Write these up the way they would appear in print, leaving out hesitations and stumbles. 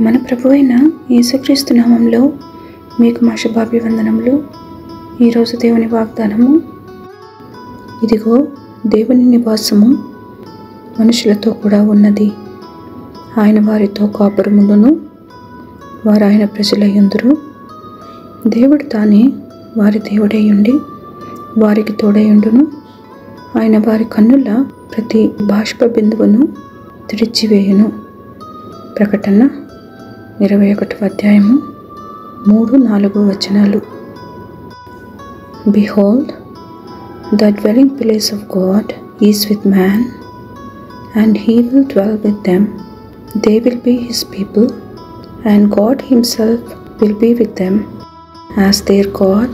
మన ప్రభువైన యేసుక్రీస్తు నామంలో మీకు మా శుభాభివందనములు. ఈరోజు దేవుని వాగ్దానము, ఇదిగో దేవుని నివాసము మనుషులతో కూడా ఉన్నది. ఆయన వారితో కాపురములను, వారు ఆయన ప్రజలయ్యుందురు. దేవుడు తానే వారి దేవుడై ఉండి వారికి తోడైయుండును. ఆయన వారి కన్నుల ప్రతి బాష్ప బిందువును తుడిచివేయును. ప్రకటన 21వ అధ్యాయము 3-4 వచనాలు. Behold, the dwelling place of God is with man, and he will dwell with them. They will be his people, and God himself will be with them as their God.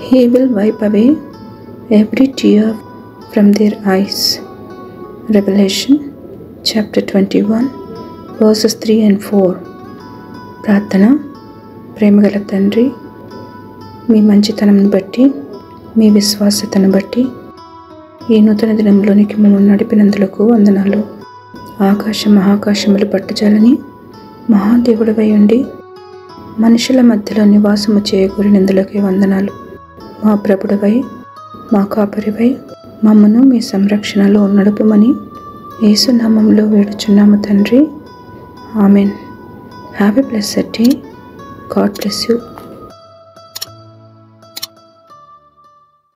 He will wipe away every tear from their eyes. Revelation chapter 21 verses 3 and 4. ప్రార్థన. ప్రేమగల తండ్రి, మీ మంచితనం బట్టి, మీ విశ్వాసతను బట్టి ఈ నూతన దినంలోనికి మమ్మల్ని నడిపినందులకు వందనాలు. మహాకాశములు పట్టుచాలని మహాదేవుడవై ఉండి మనుషుల మధ్యలో నివాసము చేయకూరినందులకే వందనాలు. మా ప్రభుడవై, మా కాపరివై మమ్మను మీ సంరక్షణలో నడుపుమని యేసు నామములో వేడుచున్నాము తండ్రి. Amen. Have a blessed day. God bless you.